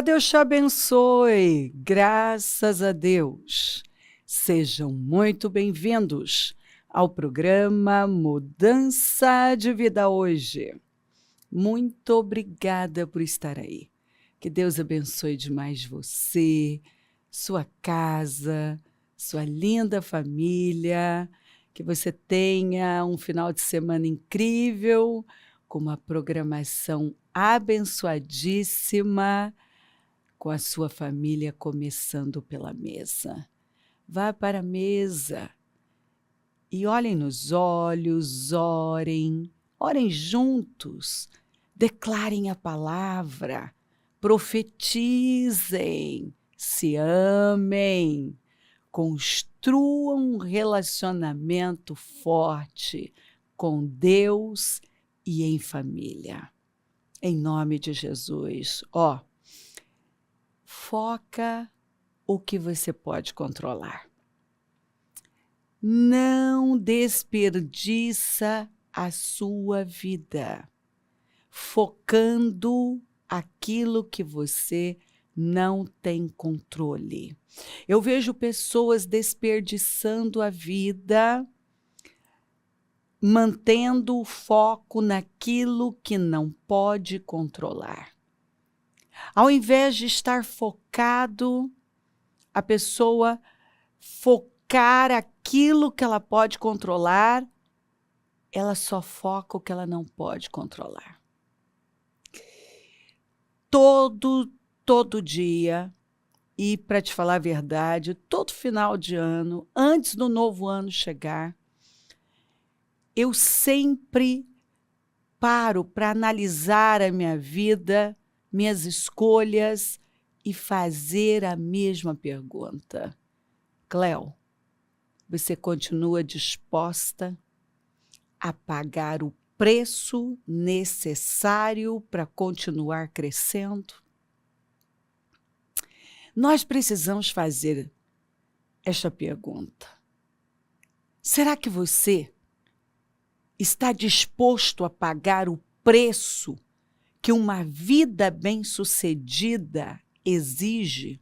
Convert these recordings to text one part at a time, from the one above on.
Deus te abençoe. Graças a Deus. Sejam muito bem-vindos ao programa Mudança de Vida Hoje. Muito obrigada por estar aí. Que Deus abençoe demais você, sua casa, sua linda família. Que você tenha um final de semana incrível, com uma programação abençoadíssima, com a sua família começando pela mesa. Vá para a mesa e olhem nos olhos, orem juntos, declarem a palavra, profetizem, se amem, construam um relacionamento forte com Deus e em família. Em nome de Jesus. Foca o que você pode controlar. Não desperdiça a sua vida focando aquilo que você não tem controle. Eu vejo pessoas desperdiçando a vida, mantendo o foco naquilo que não pode controlar. Ao invés de estar focado, a pessoa focar aquilo que ela pode controlar, ela só foca o que ela não pode controlar. Todo dia, e para te falar a verdade, todo final de ano, antes do novo ano chegar, eu sempre paro para analisar a minha vida, minhas escolhas e fazer a mesma pergunta. Cléo, você continua disposta a pagar o preço necessário para continuar crescendo? Nós precisamos fazer esta pergunta. Será que você está disposto a pagar o preço que uma vida bem-sucedida exige?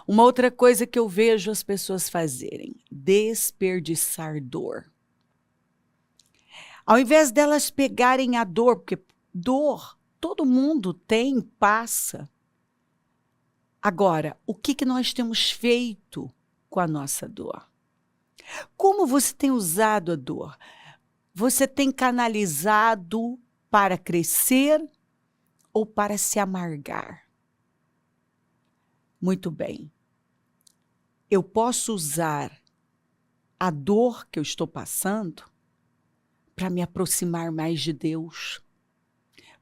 Uma outra coisa que eu vejo as pessoas fazerem: desperdiçar dor. Ao invés delas pegarem a dor, porque dor todo mundo tem, passa. Agora, o que nós temos feito com a nossa dor? Como você tem usado a dor? Você tem canalizado para crescer ou para se amargar? Muito bem. Eu posso usar a dor que eu estou passando para me aproximar mais de Deus,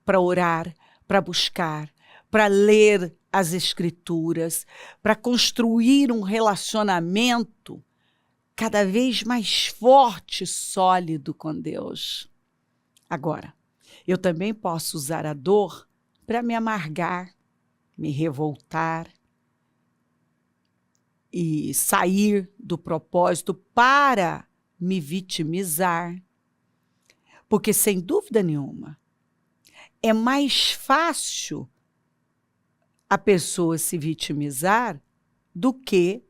para orar, para buscar, para ler as Escrituras, para construir um relacionamento cada vez mais forte e sólido com Deus. Agora, eu também posso usar a dor para me amargar, me revoltar e sair do propósito para me vitimizar. Porque, sem dúvida nenhuma, é mais fácil a pessoa se vitimizar do que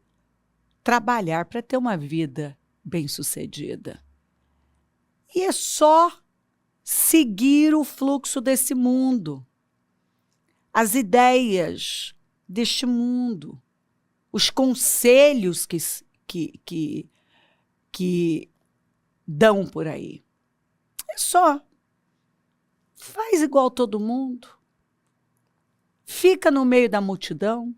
trabalhar para ter uma vida bem-sucedida. E é só seguir o fluxo desse mundo, as ideias deste mundo, os conselhos que dão por aí. É só. Faz igual todo mundo. Fica no meio da multidão,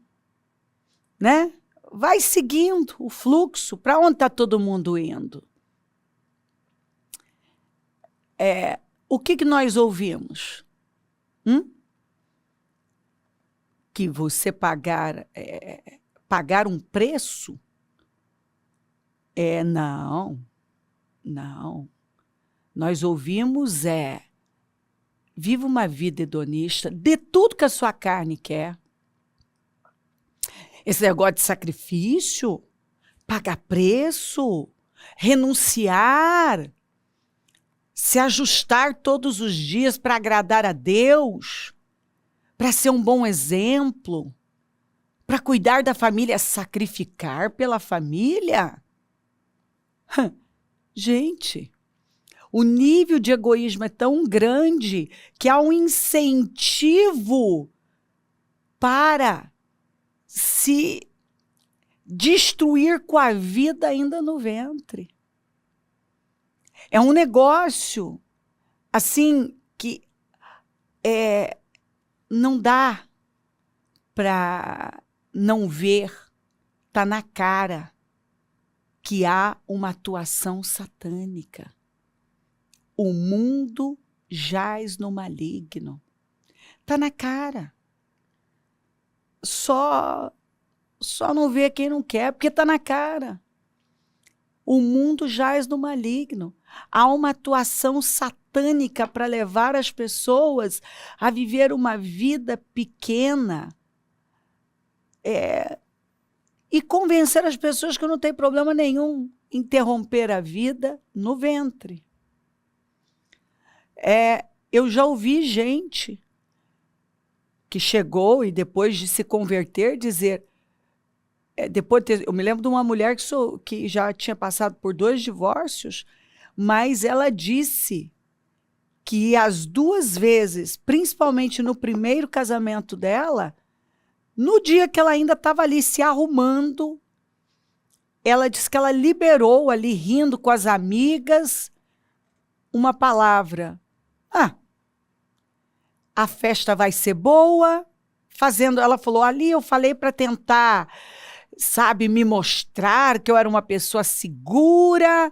né? Vai seguindo o fluxo. Para onde está todo mundo indo? O que nós ouvimos? Que você pagar um preço? Não. Nós ouvimos viva uma vida hedonista, dê tudo que a sua carne quer. Esse negócio de sacrifício, pagar preço, renunciar, se ajustar todos os dias para agradar a Deus, para ser um bom exemplo, para cuidar da família, sacrificar pela família? Gente, o nível de egoísmo é tão grande que há um incentivo para se destruir com a vida ainda no ventre. É um negócio, assim, que não dá para não ver, está na cara que há uma atuação satânica. O mundo jaz no maligno. Está na cara. Só não vê quem não quer, porque está na cara. O mundo jaz no maligno. Há uma atuação satânica para levar as pessoas a viver uma vida pequena. E convencer as pessoas que não tem problema nenhum interromper a vida no ventre. Eu já ouvi gente que chegou e depois de se converter dizer... eu me lembro de uma mulher que já tinha passado por 2 divórcios, mas ela disse que as 2 vezes, principalmente no primeiro casamento dela, no dia que ela ainda estava ali se arrumando, ela disse que ela liberou ali, rindo com as amigas, uma palavra. A festa vai ser boa. Ela falou, ali eu falei para tentar, sabe, me mostrar que eu era uma pessoa segura,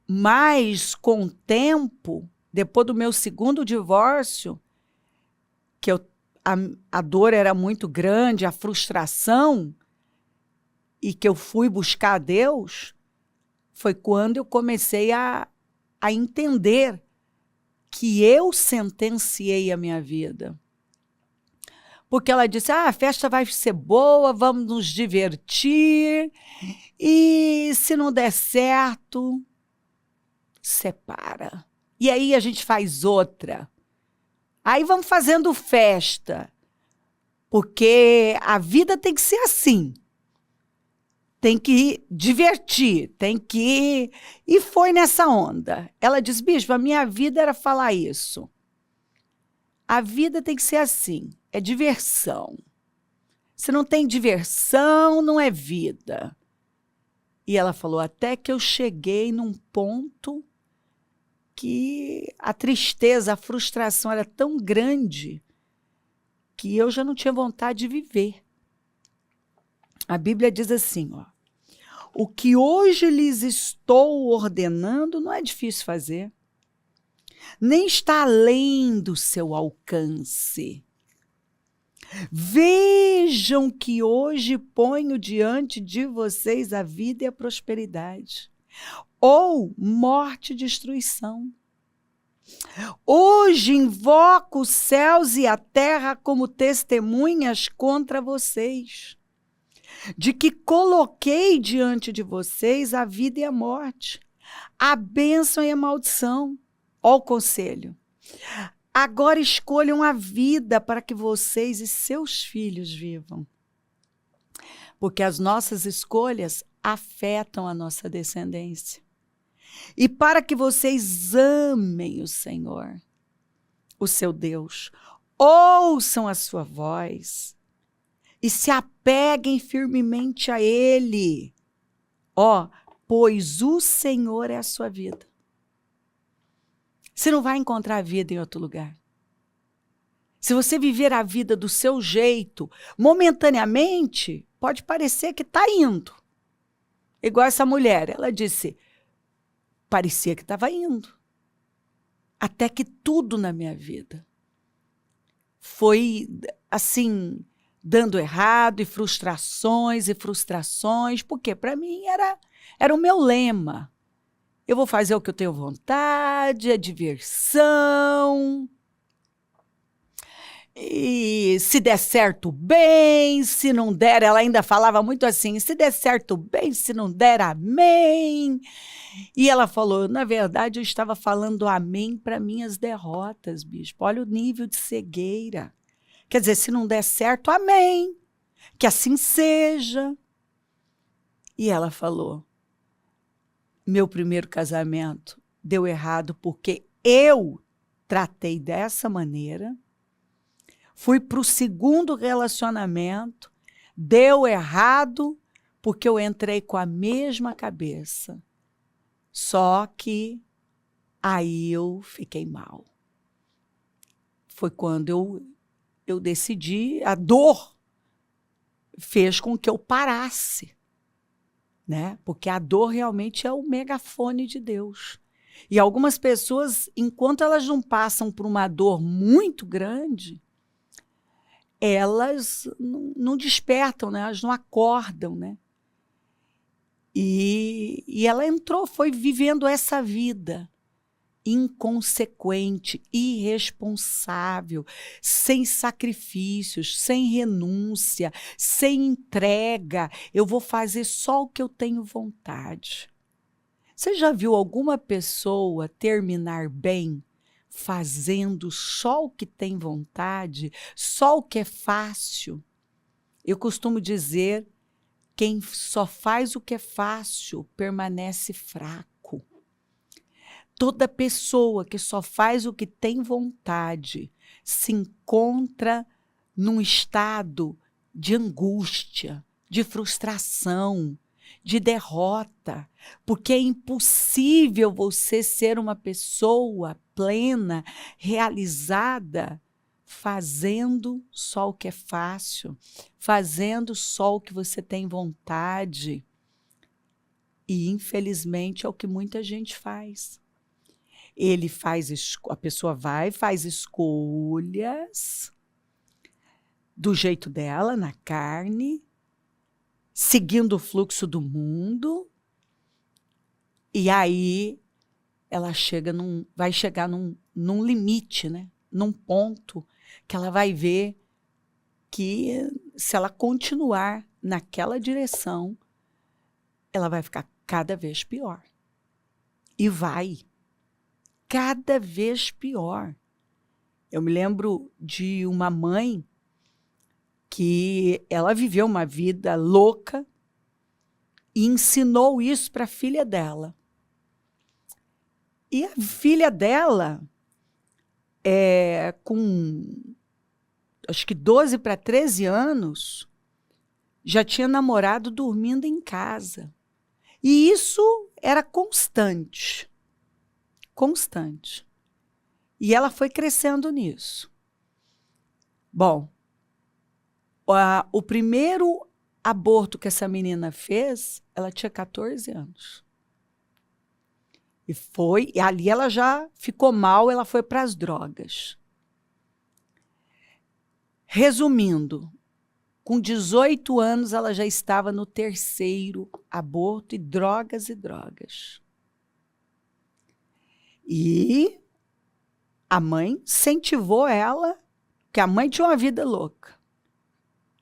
mas com o tempo, depois do meu 2º divórcio, que a dor era muito grande, a frustração, e que eu fui buscar a Deus, foi quando eu comecei a entender que eu sentenciei a minha vida. Porque ela disse, a festa vai ser boa, vamos nos divertir, e se não der certo, separa. E aí a gente faz outra. Aí vamos fazendo festa, porque a vida tem que ser assim. Tem que divertir, tem que... E foi nessa onda. Ela diz, bispo, a minha vida era falar isso. A vida tem que ser assim, é diversão. Se não tem diversão, não é vida. E ela falou, até que eu cheguei num ponto que a tristeza, a frustração era tão grande que eu já não tinha vontade de viver. A Bíblia diz assim, o que hoje lhes estou ordenando não é difícil fazer, nem está além do seu alcance. Vejam que hoje ponho diante de vocês a vida e a prosperidade, ou morte e destruição. Hoje invoco os céus e a terra como testemunhas contra vocês, de que coloquei diante de vocês a vida e a morte, a bênção e a maldição. Ó o conselho. Agora escolham a vida para que vocês e seus filhos vivam. Porque as nossas escolhas afetam a nossa descendência. E para que vocês amem o Senhor, o seu Deus, ouçam a sua voz e se apeguem firmemente a Ele. Pois o Senhor é a sua vida. Você não vai encontrar vida em outro lugar. Se você viver a vida do seu jeito, momentaneamente, pode parecer que está indo. Igual essa mulher, ela disse, parecia que estava indo. Até que tudo na minha vida foi, assim, dando errado, e frustrações, porque para mim era o meu lema. Eu vou fazer o que eu tenho vontade, é diversão. E se der certo, bem. Se não der, ela ainda falava muito assim, se der certo, bem. Se não der, amém. E ela falou, na verdade, eu estava falando amém para minhas derrotas, bispo. Olha o nível de cegueira. Quer dizer, se não der certo, amém. Que assim seja. E ela falou, meu primeiro casamento deu errado porque eu tratei dessa maneira. Fui para o segundo relacionamento, deu errado porque eu entrei com a mesma cabeça. Só que aí eu fiquei mal. Foi quando eu decidi, a dor fez com que eu parasse, né? Porque a dor realmente é o megafone de Deus. E algumas pessoas, enquanto elas não passam por uma dor muito grande, elas não despertam, né? Elas não acordam, né? E ela entrou, foi vivendo essa vida inconsequente, irresponsável, sem sacrifícios, sem renúncia, sem entrega. Eu vou fazer só o que eu tenho vontade. Você já viu alguma pessoa terminar bem fazendo só o que tem vontade, só o que é fácil? Eu costumo dizer, quem só faz o que é fácil permanece fraco. Toda pessoa que só faz o que tem vontade se encontra num estado de angústia, de frustração, de derrota, porque é impossível você ser uma pessoa plena, realizada, fazendo só o que é fácil, fazendo só o que você tem vontade. E, infelizmente, é o que muita gente faz. A pessoa vai, faz escolhas do jeito dela, na carne, seguindo o fluxo do mundo, e aí ela vai chegar num limite, né? Num ponto que ela vai ver que, se ela continuar naquela direção, ela vai ficar cada vez pior. E vai. Cada vez pior. Eu me lembro de uma mãe que ela viveu uma vida louca e ensinou isso para a filha dela. E a filha dela, com acho que 12 para 13 anos, já tinha namorado dormindo em casa. E isso era constante. Constante. E ela foi crescendo nisso. Bom, o primeiro aborto que essa menina fez, ela tinha 14 anos. E ali ela já ficou mal, ela foi para as drogas. Resumindo, com 18 anos ela já estava no terceiro aborto e drogas e drogas. E a mãe incentivou ela, que a mãe tinha uma vida louca,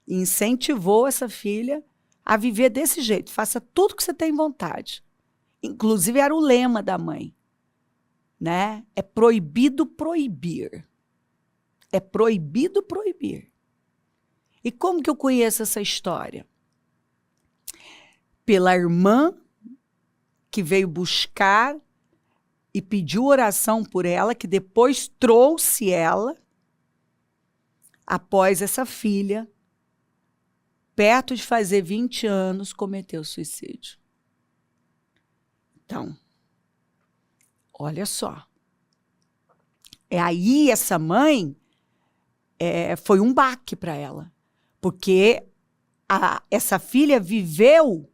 e incentivou essa filha a viver desse jeito. Faça tudo que você tem vontade. Inclusive, era o lema da mãe, né? É proibido proibir. É proibido proibir. E como que eu conheço essa história? Pela irmã que veio buscar e pediu oração por ela, que depois trouxe ela, após essa filha, perto de fazer 20 anos, cometeu suicídio. Então, olha só. Aí essa mãe foi um baque para ela, porque essa filha viveu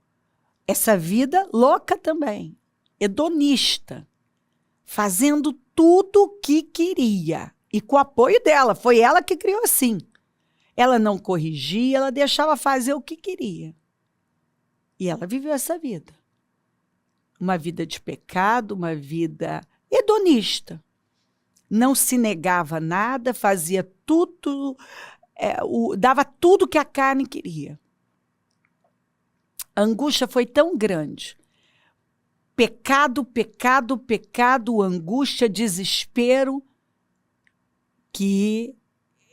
essa vida louca também, hedonista, fazendo tudo o que queria, e com o apoio dela, foi ela que criou assim. Ela não corrigia, ela deixava fazer o que queria. E ela viveu essa vida. Uma vida de pecado, uma vida hedonista. Não se negava nada, fazia tudo, dava tudo que a carne queria. A angústia foi tão grande. Pecado, pecado, pecado, angústia, desespero, que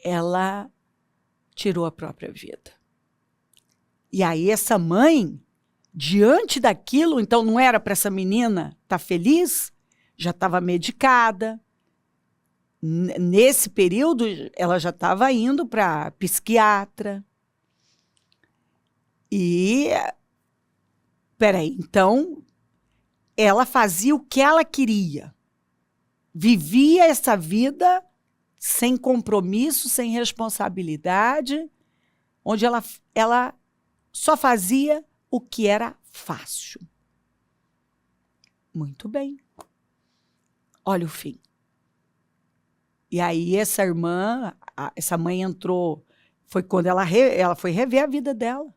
ela tirou a própria vida. E aí essa mãe, diante daquilo, então não era para essa menina estar feliz, já estava medicada. Nesse período, ela já estava indo para psiquiatra. E, peraí, então, ela fazia o que ela queria. Vivia essa vida sem compromisso, sem responsabilidade, onde ela só fazia o que era fácil. Muito bem. Olha o fim. E aí essa irmã, essa mãe entrou, foi quando ela foi rever a vida dela.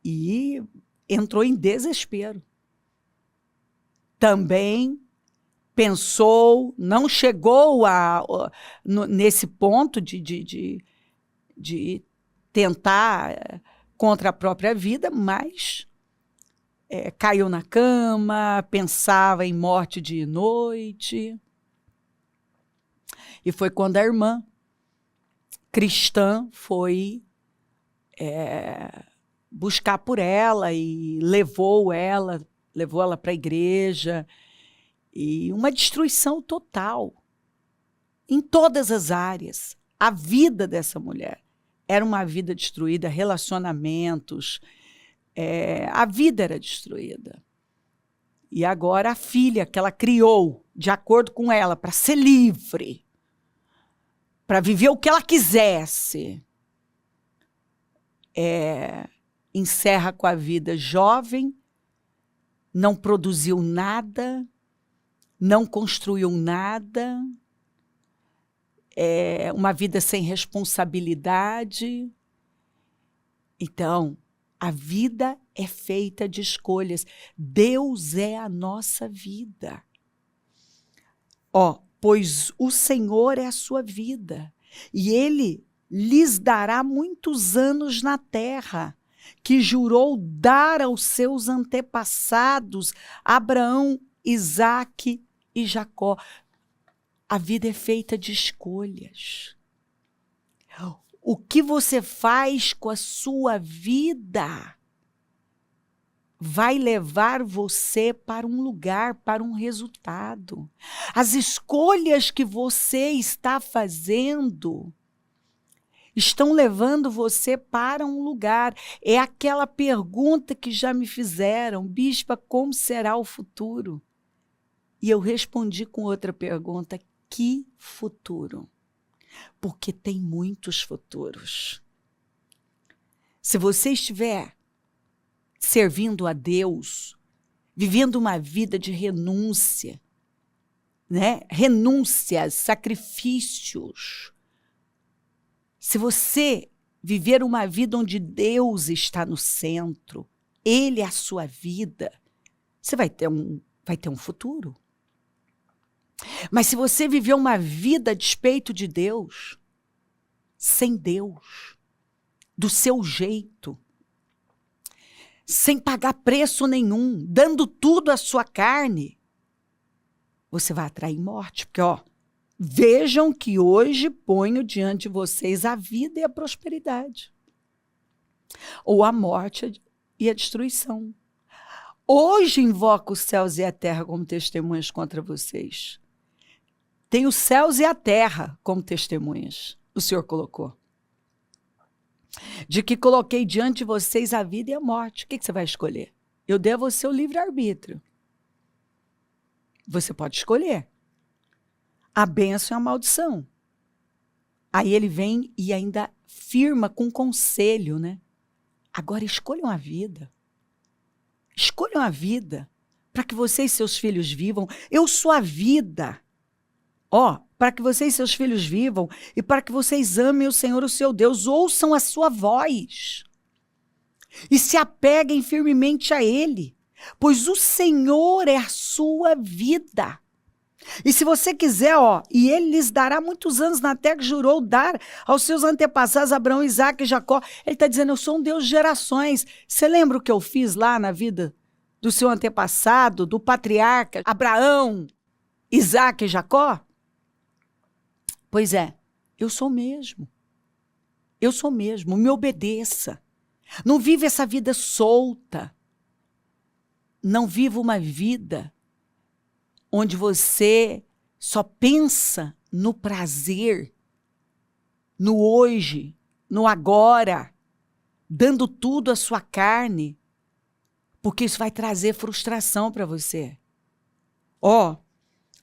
E entrou em desespero. Também pensou, não chegou nesse ponto de tentar contra a própria vida, mas caiu na cama, pensava em morte de noite. E foi quando a irmã cristã foi buscar por ela e levou ela para a igreja. E uma destruição total em todas as áreas. A vida dessa mulher era uma vida destruída, relacionamentos, a vida era destruída. E agora a filha que ela criou, de acordo com ela, para ser livre, para viver o que ela quisesse, encerra com a vida jovem, não produziu nada, não construiu nada, uma vida sem responsabilidade. Então, a vida é feita de escolhas. Deus é a nossa vida. Pois o Senhor é a sua vida, e Ele lhes dará muitos anos na terra, que jurou dar aos seus antepassados, Abraão, Isaque e Jacó. A vida é feita de escolhas. O que você faz com a sua vida vai levar você para um lugar, para um resultado. As escolhas que você está fazendo estão levando você para um lugar. É aquela pergunta que já me fizeram: bispa, como será o futuro? E eu respondi com outra pergunta: que futuro? Porque tem muitos futuros. Se você estiver servindo a Deus, vivendo uma vida de renúncia, né? Renúncias, sacrifícios. Se você viver uma vida onde Deus está no centro, Ele é a sua vida, você vai ter um futuro. Mas se você viver uma vida a despeito de Deus, sem Deus, do seu jeito, sem pagar preço nenhum, dando tudo à sua carne, você vai atrair morte. Porque, vejam que hoje ponho diante de vocês a vida e a prosperidade, ou a morte e a destruição. Hoje invoco os céus e a terra como testemunhas contra vocês. Tem os céus e a terra como testemunhas, o Senhor colocou. De que coloquei diante de vocês a vida e a morte. O que você vai escolher? Eu dei a você o livre-arbítrio. Você pode escolher a bênção e a maldição. Aí ele vem e ainda firma com conselho, né? Agora escolham a vida. Escolham a vida para que vocês e seus filhos vivam. Eu sou a vida. Para que vocês e seus filhos vivam e para que vocês amem o Senhor, o seu Deus, ouçam a sua voz e se apeguem firmemente a Ele, pois o Senhor é a sua vida. E se você quiser, e Ele lhes dará muitos anos na terra que jurou dar aos seus antepassados, Abraão, Isaque e Jacó. Ele está dizendo: eu sou um Deus de gerações. Você lembra o que eu fiz lá na vida do seu antepassado, do patriarca Abraão, Isaque e Jacó? Pois é, eu sou mesmo. Eu sou mesmo, me obedeça. Não vive essa vida solta. Não viva uma vida onde você só pensa no prazer, no hoje, no agora, dando tudo à sua carne, porque isso vai trazer frustração para você.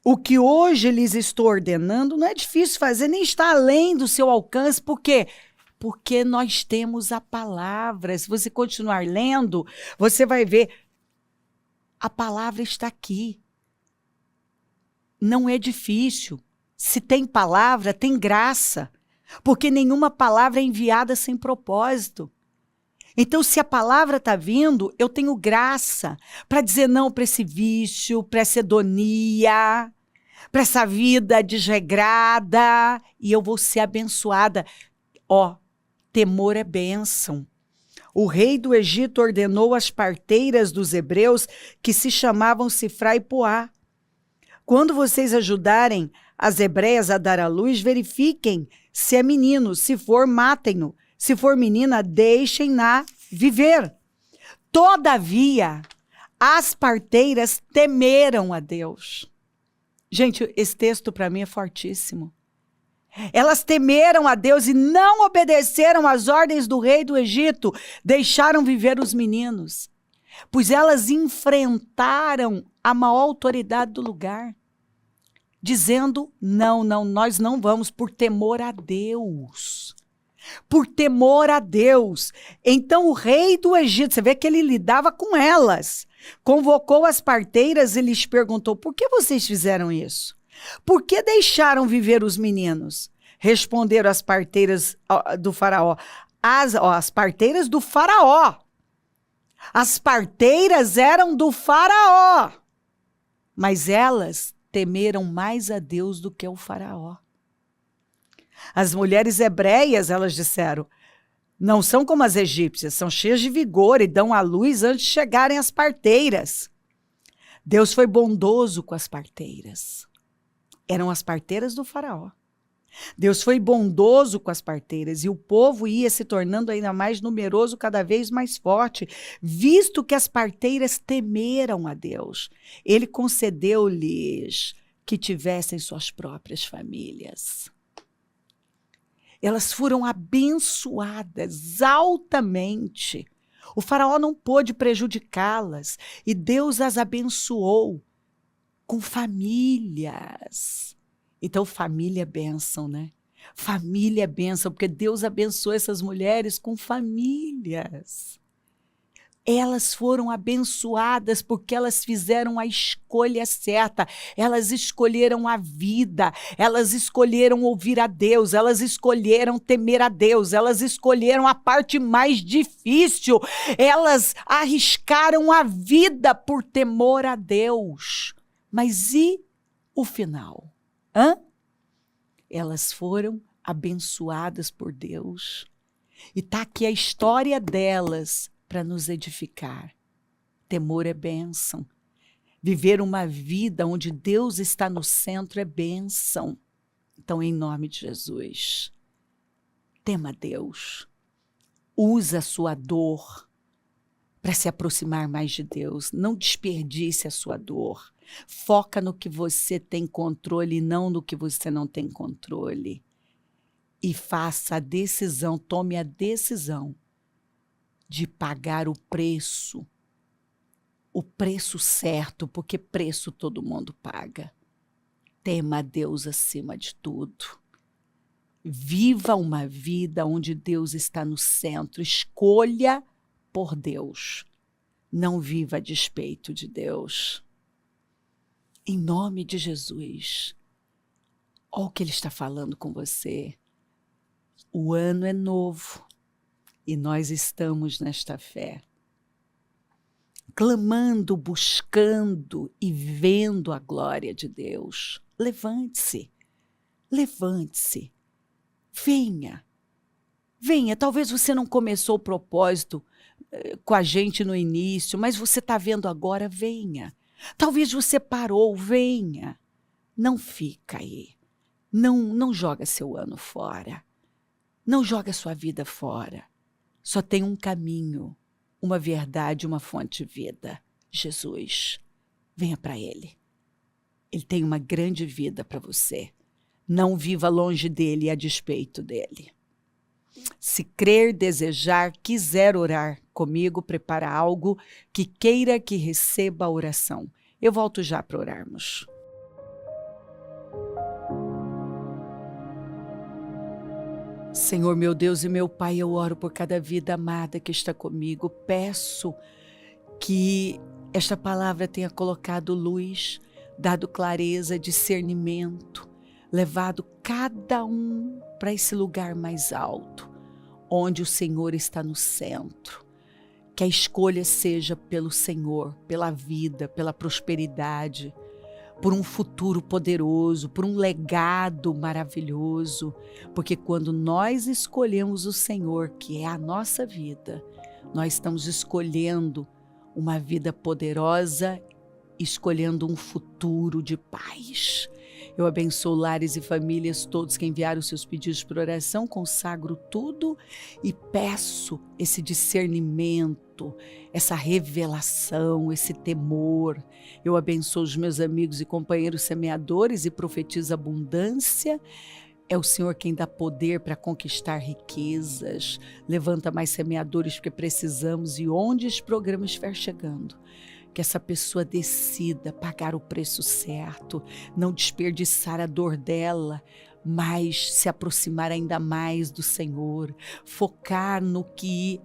O que hoje lhes estou ordenando não é difícil fazer, nem está além do seu alcance. Por quê? Porque nós temos a palavra. Se você continuar lendo, você vai ver, a palavra está aqui. Não é difícil. Se tem palavra, tem graça. Porque nenhuma palavra é enviada sem propósito. Então, se a palavra está vindo, eu tenho graça para dizer não para esse vício, para essa hedonia, para essa vida desregrada, e eu vou ser abençoada. Temor é bênção. O rei do Egito ordenou às parteiras dos hebreus que se chamavam Sifrá e Poá: quando vocês ajudarem as hebreias a dar à luz, verifiquem se é menino. Se for, matem-no. Se for menina, deixem-na viver. Todavia, as parteiras temeram a Deus. Gente, esse texto para mim é fortíssimo. Elas temeram a Deus e não obedeceram às ordens do rei do Egito, deixaram viver os meninos, pois elas enfrentaram a maior autoridade do lugar, dizendo, não, nós não vamos, por temor a Deus. Por temor a Deus. Então o rei do Egito, você vê que ele lidava com elas, convocou as parteiras e lhes perguntou: por que vocês fizeram isso? Por que deixaram viver os meninos? Responderam as parteiras do faraó. As parteiras do faraó. As parteiras eram do faraó. Mas elas temeram mais a Deus do que o faraó. As mulheres hebreias, elas disseram, não são como as egípcias, são cheias de vigor e dão à luz antes de chegarem as parteiras. Deus foi bondoso com as parteiras. Eram as parteiras do faraó. Deus foi bondoso com as parteiras e o povo ia se tornando ainda mais numeroso, cada vez mais forte, visto que as parteiras temeram a Deus. Ele concedeu-lhes que tivessem suas próprias famílias. Elas foram abençoadas altamente. O faraó não pôde prejudicá-las e Deus as abençoou com famílias. Então, família é bênção, né? Família é bênção, porque Deus abençoou essas mulheres com famílias. Elas foram abençoadas porque elas fizeram a escolha certa. Elas escolheram a vida, elas escolheram ouvir a Deus, elas escolheram temer a Deus, elas escolheram a parte mais difícil. Elas arriscaram a vida por temor a Deus. Mas e o final? Elas foram abençoadas por Deus. E está aqui a história delas para nos edificar. Temor é bênção. Viver uma vida onde Deus está no centro é bênção. Então, em nome de Jesus, tema Deus. Usa a sua dor para se aproximar mais de Deus. Não desperdice a sua dor. Foca no que você tem controle e não no que você não tem controle. E faça a decisão, tome a decisão de pagar o preço certo, porque preço todo mundo paga. Tema a Deus acima de tudo. Viva uma vida onde Deus está no centro. Escolha por Deus. Não viva a despeito de Deus. Em nome de Jesus. Olha o que Ele está falando com você. O ano é novo. E nós estamos nesta fé, clamando, buscando e vendo a glória de Deus. Levante-se, levante-se, venha, talvez você não começou o propósito com a gente no início, mas você está vendo agora, venha. Talvez você parou, venha, não fica aí, não joga seu ano fora. Não joga a sua vida fora. Só tem um caminho, uma verdade, uma fonte de vida. Jesus. Venha para Ele. Ele tem uma grande vida para você. Não viva longe dele e a despeito dele. Se crer, desejar, quiser orar comigo, prepara algo que queira que receba a oração. Eu volto já para orarmos. Senhor, meu Deus e meu Pai, eu oro por cada vida amada que está comigo. Peço que esta palavra tenha colocado luz, dado clareza, discernimento, levado cada um para esse lugar mais alto, onde o Senhor está no centro. Que a escolha seja pelo Senhor, pela vida, pela prosperidade, por um futuro poderoso, por um legado maravilhoso, porque quando nós escolhemos o Senhor, que é a nossa vida, nós estamos escolhendo uma vida poderosa, escolhendo um futuro de paz. Eu abençoo lares e famílias, todos que enviaram seus pedidos por oração, consagro tudo e peço esse discernimento, essa revelação, esse temor. Eu abençoo os meus amigos e companheiros semeadores e profetizo abundância. É o Senhor quem dá poder para conquistar riquezas. Levanta mais semeadores porque precisamos, e onde esse programa estiver chegando, que essa pessoa decida pagar o preço certo, não desperdiçar a dor dela, mas se aproximar ainda mais do Senhor, focar no que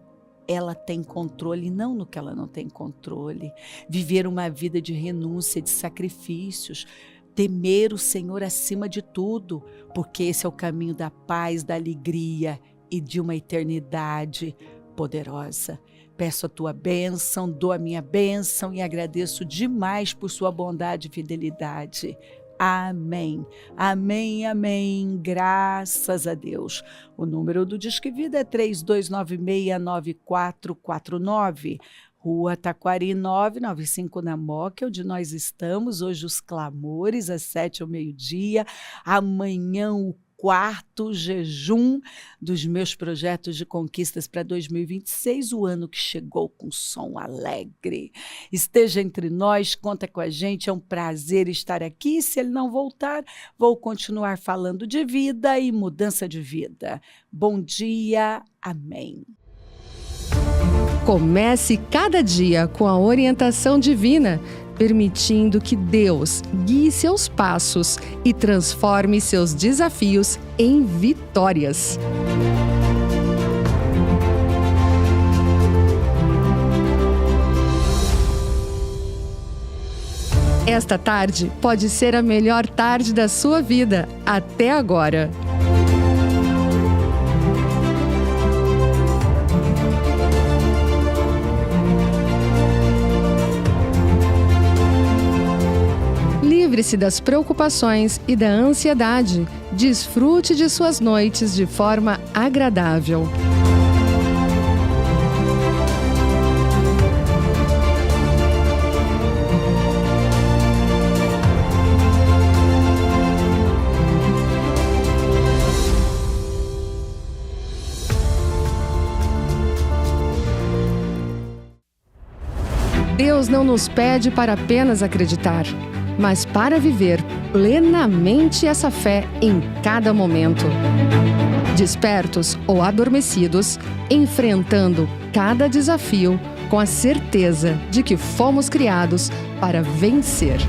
ela tem controle e não no que ela não tem controle, viver uma vida de renúncia, de sacrifícios, temer o Senhor acima de tudo, porque esse é o caminho da paz, da alegria e de uma eternidade poderosa. Peço a tua bênção, dou a minha bênção e agradeço demais por sua bondade e fidelidade. Amém, amém, amém, graças a Deus. O número do Disque Vida é 32969449, Rua Taquari 995 na Moca, onde nós estamos. Hoje os clamores às 7 ao meio-dia, amanhã o quarto jejum dos meus projetos de conquistas para 2026, o ano que chegou com som alegre. Esteja entre nós, conta com a gente, é um prazer estar aqui. Se ele não voltar, vou continuar falando de vida e mudança de vida. Bom dia, amém. Comece cada dia com a orientação divina, permitindo que Deus guie seus passos e transforme seus desafios em vitórias. Esta tarde pode ser a melhor tarde da sua vida até agora. Livre-se das preocupações e da ansiedade. Desfrute de suas noites de forma agradável. Deus não nos pede para apenas acreditar, mas para viver plenamente essa fé em cada momento. Despertos ou adormecidos, enfrentando cada desafio com a certeza de que fomos criados para vencer.